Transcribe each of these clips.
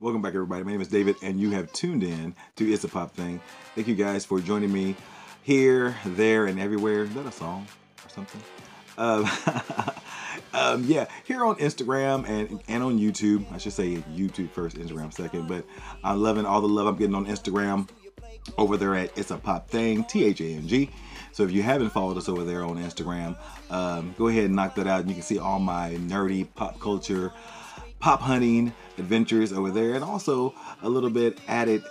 Welcome back, everybody. My name is David, and you have tuned in to It's a Pop Thing. Thank you guys for joining me here, there, and everywhere. Is that a song or something? Um, yeah, here on Instagram and on YouTube. I should say YouTube first, Instagram second. But I'm loving all the love I'm getting on Instagram over there at It's a Pop Thing, THANG. So if you haven't followed us over there on Instagram, go ahead and knock that out. And you can see all my nerdy pop culture, pop hunting adventures over there, and also a little bit added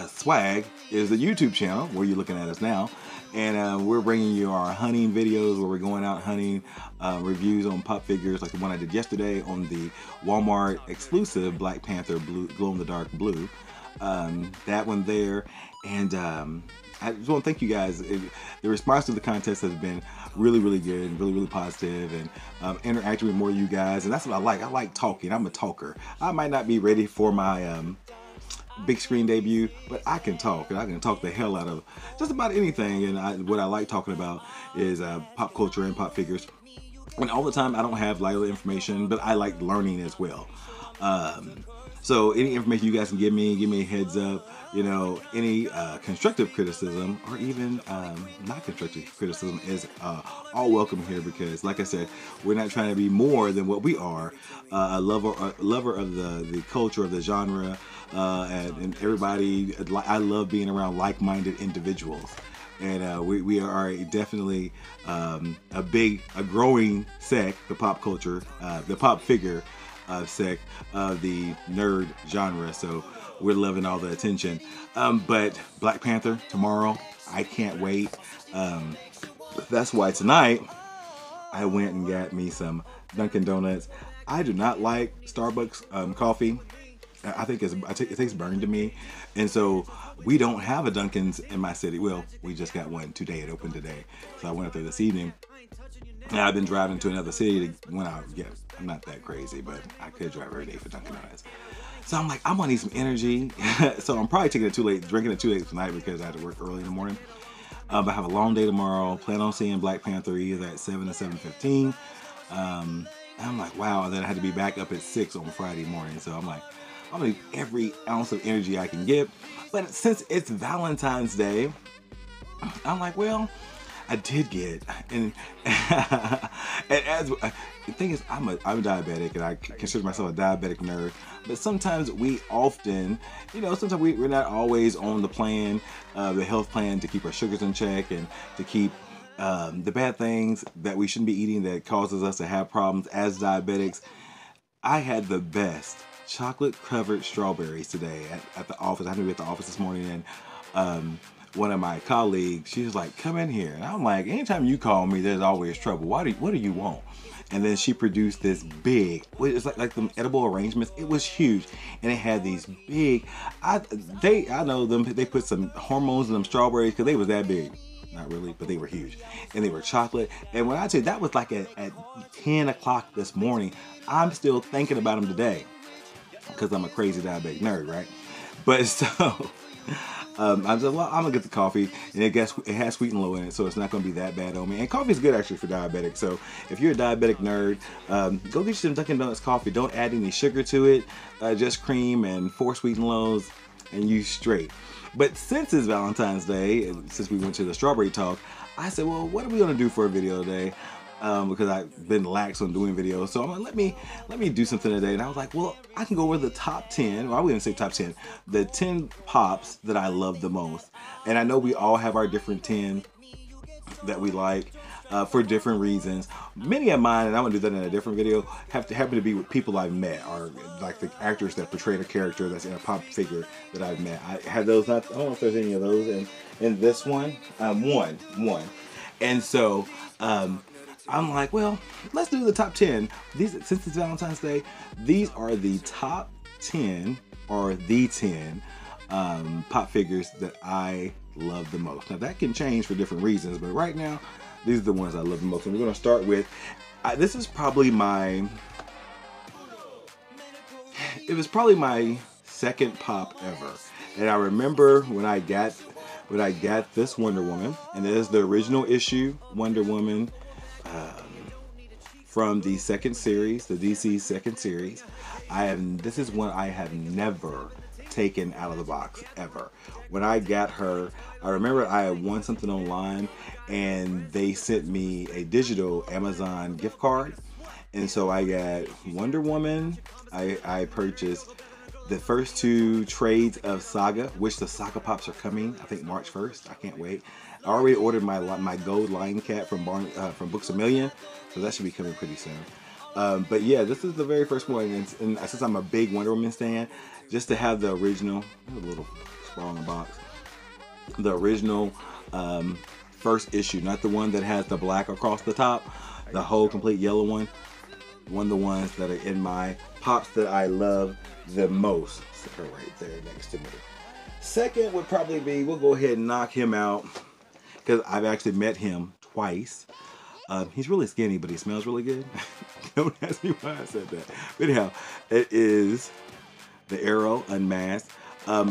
swag is the YouTube channel where you're looking at us now. And we're bringing you our hunting videos where we're going out hunting, reviews on pop figures like the one I did yesterday on the Walmart exclusive Black Panther blue, glow-in-the-dark blue. That one there. And I just want to thank you guys. The response to the contest has been really, really good and really, really positive, and interacting with more of you guys. And that's what I like. I like talking. I'm a talker. I might not be ready for my big screen debut, but I can talk, and I can talk the hell out of just about anything. And what I like talking about is pop culture and pop figures. And all the time, I don't have a lot of information, but I like learning as well. So any information you guys can give me a heads up. You know, any constructive criticism or even not constructive criticism is all welcome here, because, like I said, we're not trying to be more than what we are. A lover of the culture of the genre, and everybody. I love being around like-minded individuals. And we are definitely a growing sect, the pop culture, the pop figure sect of the nerd genre. So we're loving all the attention. But Black Panther tomorrow, I can't wait. That's why tonight I went and got me some Dunkin' Donuts. I do not like Starbucks coffee. I think it tastes burned to me, and so we don't have a Dunkin's in my city. Well, we just got one today. It opened today, so I went up there this evening. And I've been driving to another city when I'm not that crazy, but I could drive every day for Dunkin' Donuts. So I'm like, I'm gonna need some energy. So I'm probably drinking it too late tonight because I had to work early in the morning. But I have a long day tomorrow. Plan on seeing Black Panther either at 7 to 7:15. And I'm like, wow. And then I had to be back up at 6 on Friday morning. So I'm like, I'm gonna need every ounce of energy I can get. But since it's Valentine's Day, I'm like, well, I did get, and as the thing is, I'm diabetic, and I consider myself a diabetic nerd. But sometimes sometimes we're not always on the plan, the health plan, to keep our sugars in check and to keep the bad things that we shouldn't be eating that causes us to have problems as diabetics. I had the best chocolate covered strawberries today at the office. I had to be at the office this morning, and one of my colleagues, she was like, come in here. And I'm like, anytime you call me, there's always trouble. What do you want? And then she produced this big, it's like them edible arrangements. It was huge. And it had these big, I know them, they put some hormones in them strawberries because they was that big. Not really, but they were huge. And they were chocolate. And when I tell you, that was like at 10 o'clock this morning. I'm still thinking about them today because I'm a crazy diabetic nerd, right? But so I said, well, I'm gonna get the coffee, and it has sweet and low in it, so it's not gonna be that bad on me. And coffee is good actually for diabetics. So if you're a diabetic nerd, go get you some Dunkin' Donuts coffee. Don't add any sugar to it, just cream and 4 sweet and lows, and you straight. But since it's Valentine's Day, and since we went to the strawberry talk, I said, well, what are we gonna do for a video today? Because I've been lax on doing videos. So I'm like, let me do something today. And I was like, well, I can go over the top 10, well, I wouldn't say top 10, the 10 pops that I love the most. And I know we all have our different 10 that we like for different reasons. Many of mine, and I'm gonna do that in a different video, happen to be with people I've met, or like the actors that portrayed a character that's in a pop figure that I've met. I have those, I don't know if there's any of those in this one. One. And so, I'm like, well, let's do the top 10. Since it's Valentine's Day, these are the top 10 or the 10 pop figures that I love the most. Now that can change for different reasons, but right now, these are the ones I love the most. And we're gonna start with, this is probably it was probably my second pop ever. And I remember when I got this Wonder Woman, and it is the original issue Wonder Woman, from the second series, the DC second series. This is one I have never taken out of the box ever. When I got her, I remember I had won something online and they sent me a digital Amazon gift card. And so I got Wonder Woman. I purchased the first 2 trades of Saga, which the Saga Pops are coming, I think March 1st. I can't wait. I already ordered my gold lion cat from Books A Million, so that should be coming pretty soon. But yeah, this is the very first one, and since I'm a big Wonder Woman stan, just to have the original, a little small in the box, the original first issue, not the one that has the black across the top, the whole complete yellow one. One of the ones that are in my Pops that I love the most. Sit her right there next to me. Second would probably be, we'll go ahead and knock him out, because I've actually met him twice. He's really skinny, but he smells really good. Don't ask me why I said that. But anyhow, it is the Arrow Unmasked.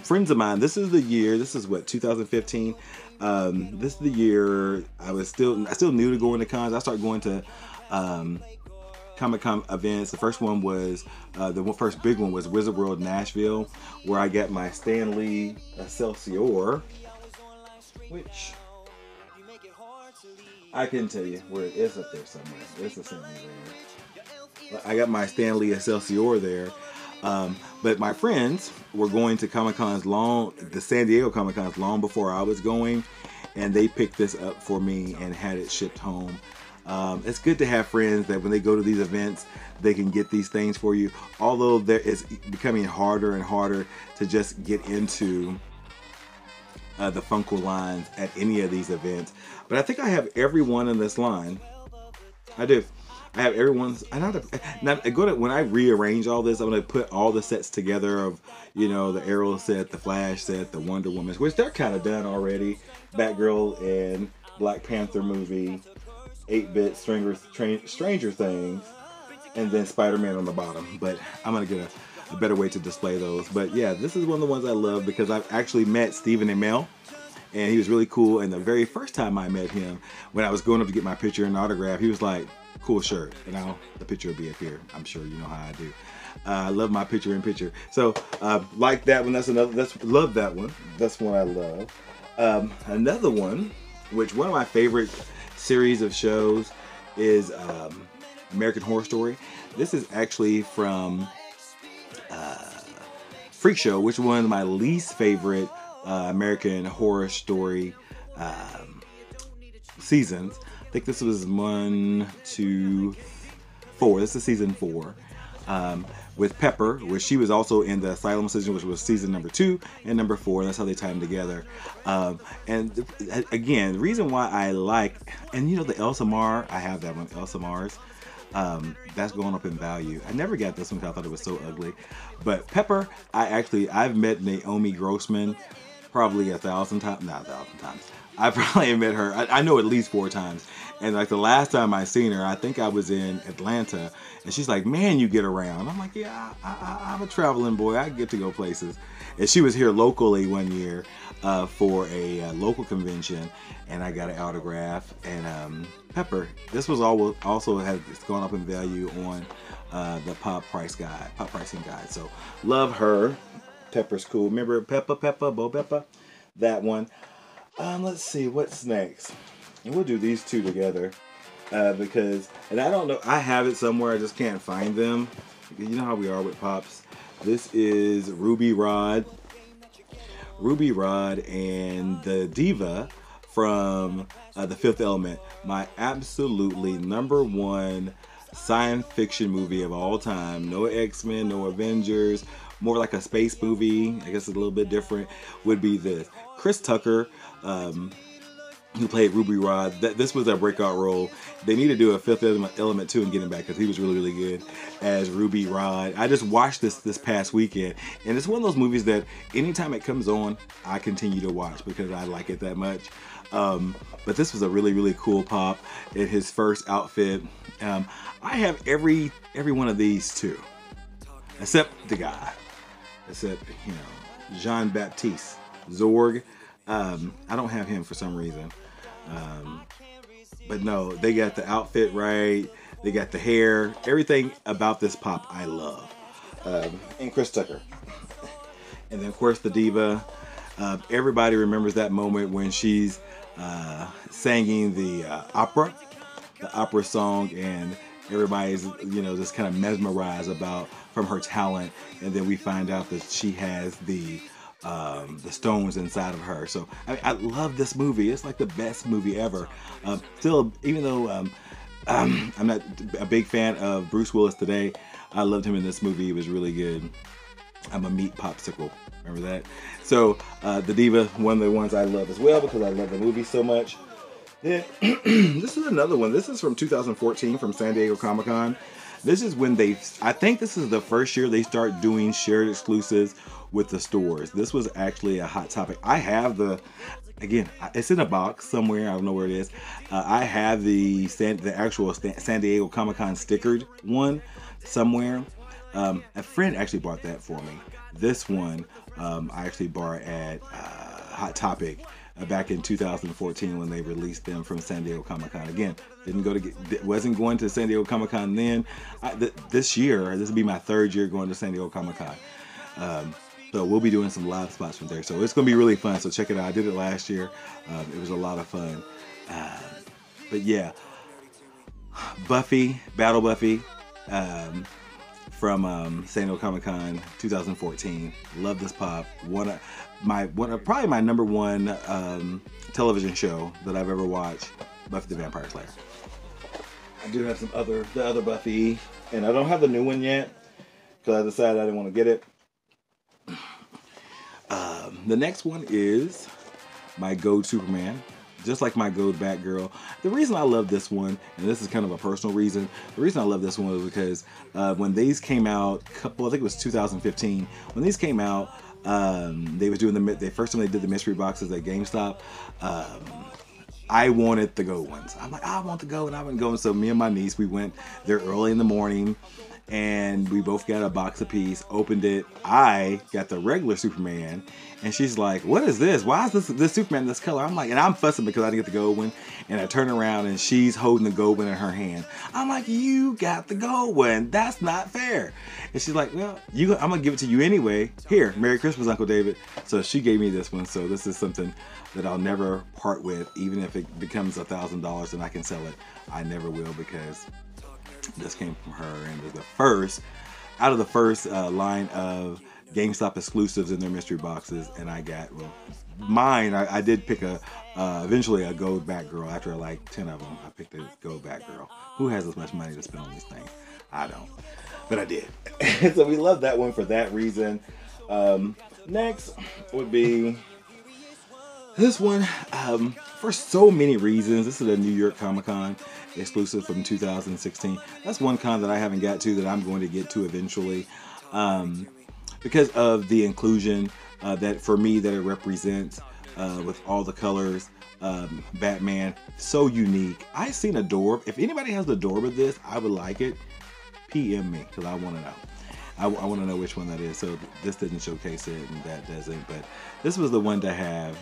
Friends of mine, this is the year, this is what, 2015? This is the year I still new to going to cons. I started going to Comic-Con events. The first one was, the first big one was Wizard World Nashville, where I got my Stan Lee Excelsior, which I can tell you where it is up there somewhere. It's the same there. I got my Stan Lee Excelsior there. But my friends were going to Comic-Cons the San Diego Comic-Cons long before I was going, and they picked this up for me and had it shipped home. It's good to have friends that when they go to these events, they can get these things for you. Although it's becoming harder and harder to just get into the Funko lines at any of these events. But I think I have every one in this line. I do. I have everyone's. When I rearrange all this, I'm going to put all the sets together of, the Arrow set, the Flash set, the Wonder Woman, which they're kind of done already. Batgirl and Black Panther movie, 8-bit Stranger Things, and then Spider-Man on the bottom. But I'm going to get a better way to display those. But yeah, this is one of the ones I love because I've actually met Stephen Amell, and he was really cool. And the very first time I met him, when I was going up to get my picture and autograph, he was like, "Cool shirt." And now the picture will be up here. I'm sure you know how I do. I love my picture in picture. So like that one. Love that one. That's one I love. Another one, which one of my favorite series of shows is American Horror Story. This is actually from Freak Show, which is one of my least favorite American Horror Story seasons. I think this was 1, 2, 4. This is season 4. With Pepper, where she was also in the Asylum season, which was season number 2 and number 4. That's how they tie them together. And again, the reason why I like, and the Elsa Mar, I have that one, Elsa Mars. That's going up in value. I never got this one because I thought it was so ugly. But Pepper, I've met Naomi Grossman probably 1,000 times, not 1,000 times. I probably met her, I know at least 4 times. And like the last time I seen her, I think I was in Atlanta, and she's like, "Man, you get around." I'm like, "Yeah, I'm a traveling boy. I get to go places." And she was here locally one year for a local convention, and I got an autograph. And Pepper, this was also has gone up in value on the pop pricing guide. So love her. Pepper's cool. Remember Bo Peppa? That one. Let's see, what's next? And we'll do these two together because, and I don't know, I have it somewhere, I just can't find them. You know how we are with Pops. This is Ruby Rod and the Diva from The Fifth Element. My absolutely #1 science fiction movie of all time. No X-Men, no Avengers, more like a space movie. I guess it's a little bit different. Would be this. Chris Tucker, who played Ruby Rod, this was a breakout role. They need to do a Fifth Element 2 and get him back because he was really, really good as Ruby Rod. I just watched this past weekend, and it's one of those movies that anytime it comes on, I continue to watch because I like it that much. But this was a really, really cool Pop in his first outfit. I have every one of these too, except the guy, Jean-Baptiste Zorg. I don't have him for some reason. But no, they got the outfit right. They got the hair, everything about this pop I love. And Chris Tucker. And then of course the diva. Everybody remembers that moment when she's singing the opera song, and everybody's, you know, just kind of mesmerized from her talent. And then we find out that she has the stones inside of her. So I love this movie. It's like the best movie ever. Still, even though I'm not a big fan of Bruce Willis today, I loved him in this movie. It was really good. I'm a meat popsicle. Remember that? So the diva, one of the ones I love as well because I love the movie so much. Then this is another one. This is from 2014 from San Diego Comic-Con. This is when I think this is the first year they start doing shared exclusives with the stores. This was actually a hot topic. I have again, it's in a box somewhere. I don't know where it is. I have the actual San Diego Comic-Con stickered one somewhere. A friend actually bought that for me. This one I actually bought at Hot Topic back in 2014 when they released them from San Diego Comic-Con. Again, wasn't going to San Diego Comic-Con then. This year, this will be my third year going to San Diego Comic-Con. So we'll be doing some live spots from there. So it's going to be really fun. So check it out. I did it last year. It was a lot of fun. But yeah, Battle Buffy, from San Diego Comic-Con 2014. Love this pop. Probably my number one television show that I've ever watched, Buffy the Vampire Slayer. I do have the other Buffy, and I don't have the new one yet because I decided I didn't want to get it. The next one is my Gold Superman. Just like my Gold Batgirl. The reason I love this one, and this is kind of a personal reason, the reason I love this one was because when these came out, I think it was 2015, when these came out, they was doing the first time they did the mystery boxes at GameStop. I wanted the gold ones. I'm like, I want the gold, and I've been going. So me and my niece, we went there early in the morning, and we both got a box apiece, opened it. I got the regular Superman, and she's like, what is this? Why is this Superman this color? I'm like, and I'm fussing because I didn't get the gold one, and I turn around, and she's holding the gold one in her hand. I'm like, you got the gold one. That's not fair. And she's like, well, I'm going to give it to you anyway. Here, Merry Christmas, Uncle David. So she gave me this one, so this is something that I'll never part with, even if it becomes $1,000 and I can sell it. I never will, because this came from her, and it was the first out of the first line of GameStop exclusives in their mystery boxes, and I got mine. I did pick eventually a Gold Batgirl. After like 10 of them, I picked a Gold Batgirl. Who has as much money to spend on these things? I don't, but I did. So we love that one for that reason. Next would be this one, for so many reasons. This is a New York Comic Con exclusive from 2016. That's one con that I haven't got to that I'm going to get to eventually, because of the inclusion that for me that it represents, with all the colors. Batman, so unique. I seen a door. If anybody has the door with this, I would like it. PM me, because I want to know. I want to know which one that is. So this didn't showcase it, and that doesn't. But this was the one to have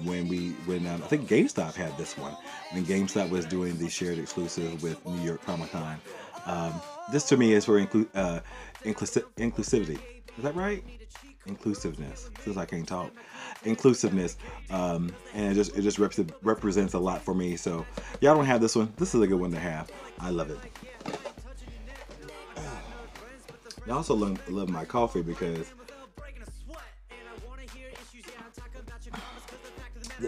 when I think GameStop had this one. When GameStop was doing the shared exclusive with New York Comic Con. This to me is for inclusivity. Is that right? Inclusiveness. Since I can't talk. Inclusiveness. And it just represents a lot for me. So y'all don't have this one. This is a good one to have. I love it. I also love my coffee because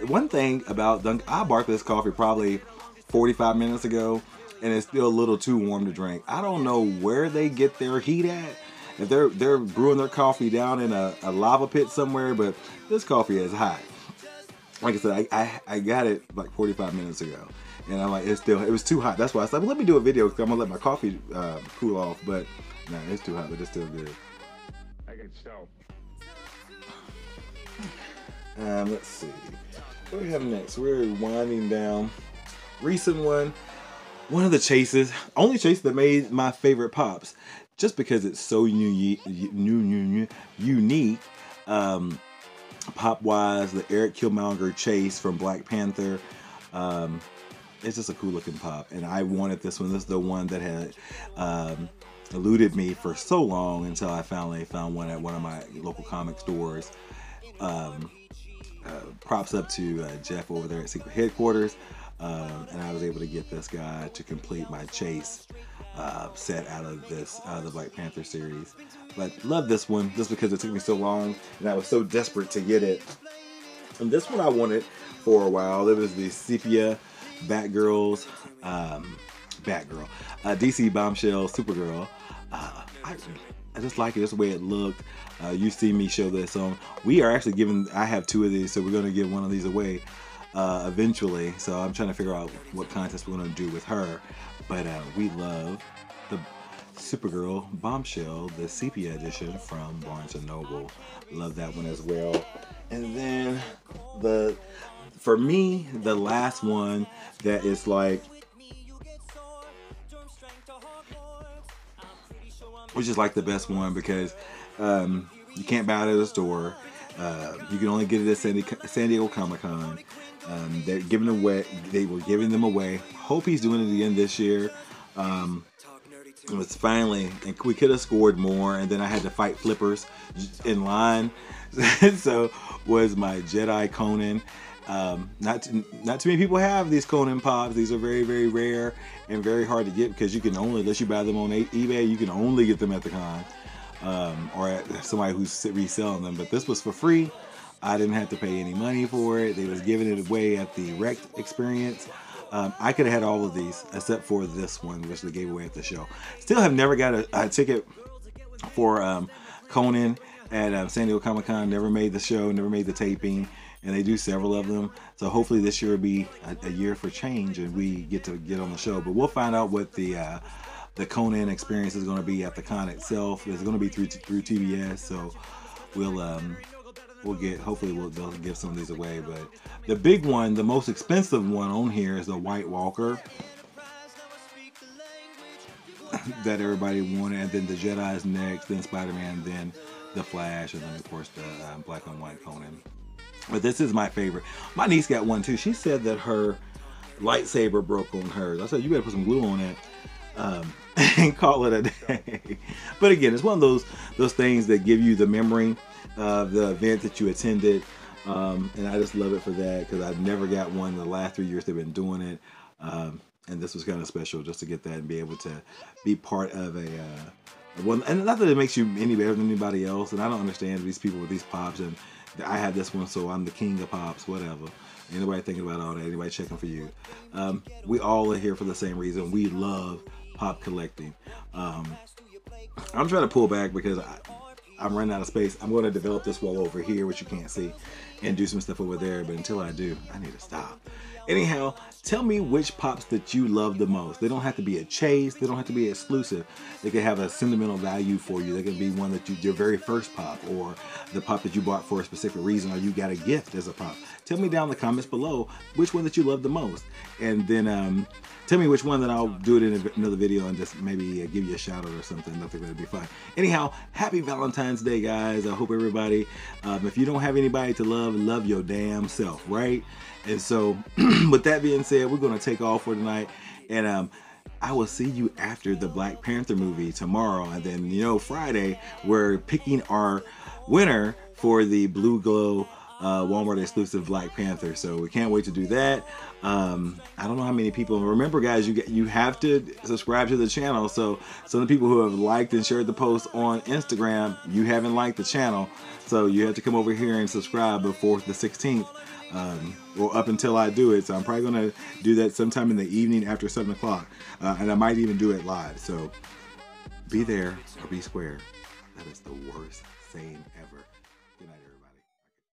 one thing about I bought this coffee probably 45 minutes ago, and it's still a little too warm to drink. I don't know where they get their heat at. If they're brewing their coffee down in a lava pit somewhere, but this coffee is hot. Like I said, I got it like 45 minutes ago, and I'm like, it was too hot. That's why I said, well, let me do a video because I'm gonna let my coffee cool off. But no, it's too hot, but it's still good. I can tell. Let's see. What do we have next? We're winding down. Recent one. One of the chases. Only chase that made my favorite pops. Just because it's so unique. Pop-wise, the Eric Killmonger chase from Black Panther. it's just a cool looking pop, and I wanted this one. This is the one that had eluded me for so long until I finally found one at one of my local comic stores. Um, Props up to Jeff over there at Secret Headquarters, and I was able to get this guy to complete my chase set out of the Black Panther series. But love this one just because it took me so long and I was so desperate to get it. And this one I wanted for a while. It was the Sepia Batgirls, DC Bombshell Supergirl. I just like it, just the way it looked. You see me show this on. We are actually giving, I have 2 of these, so we're going to give one of these away eventually. So I'm trying to figure out what contest we're going to do with her. But we love the Supergirl Bombshell, the Sepia edition from Barnes & Noble. Love that one as well. And then for me, the last one that is like, which is like the best one because you can't buy it at a store. You can only get it at San Diego Comic-Con. They're giving away. They were giving them away. Hope he's doing it again this year. It was finally, and we could have scored more, and then I had to fight flippers in line. So was my Jedi Conan. Not too many people have these Conan Pops. These are very, very rare and very hard to get because you can only, unless you buy them on eBay, you can only get them at the con or at somebody who's reselling them. But this was for free. I didn't have to pay any money for it. They was giving it away at the Rect experience. I could have had all of these except for this one, which they gave away at the show. Still have never got a ticket for Conan at San Diego Comic-Con. Never made the show, never made the taping, and they do several of them. So hopefully this year will be a year for change and we get to get on the show. But we'll find out what the Conan experience is going to be at the con itself. It's going to be through TBS, so we'll get, hopefully they'll give some of these away. But the big one, the most expensive one on here is the White Walker that everybody wanted, and then the Jedi's next, then Spider-Man, then the Flash, and then of course the black and white Conan. But this is my favorite. My niece got one too. She said that her lightsaber broke on hers. I said, you better put some glue on it and call it a day. But again, it's one of those things that give you the memory of the event that you attended. And I just love it for that because I've never got one in the last 3 years they've been doing it. And this was kind of special just to get that and be able to be part of a one. And not that it makes you any better than anybody else. And I don't understand these people with these pops. And I have this one, so I'm the king of pops, whatever. Anybody thinking about all that? Anybody checking for you? We all are here for the same reason. We love pop collecting. I'm trying to pull back because I'm running out of space. I'm going to develop this wall over here, which you can't see, and do some stuff over there. But until I do, I need to stop. Anyhow, tell me which pops that you love the most. They don't have to be a chase. They don't have to be exclusive. They can have a sentimental value for you. They can be one that your very first pop, or the pop that you bought for a specific reason, or you got a gift as a pop. Tell me down in the comments below which one that you love the most. And then tell me which one, that I'll do it in another video and just maybe give you a shout out or something. I think that'd be fun. Anyhow, happy Valentine's Day, guys. I hope everybody, if you don't have anybody to love your damn self, right? And so with that being said, we're going to take off for tonight. And I will see you after the Black Panther movie tomorrow. And then, you know, Friday, we're picking our winner for the Blue Glow Walmart exclusive Black Panther. So we can't wait to do that. I don't know how many people. Remember, guys, you have to subscribe to the channel. So some of the people who have liked and shared the post on Instagram, you haven't liked the channel. So you have to come over here and subscribe before the 16th. Or up until I do it. So I'm probably going to do that sometime in the evening after 7 o'clock. And I might even do it live. So be there or be square. That is the worst saying ever.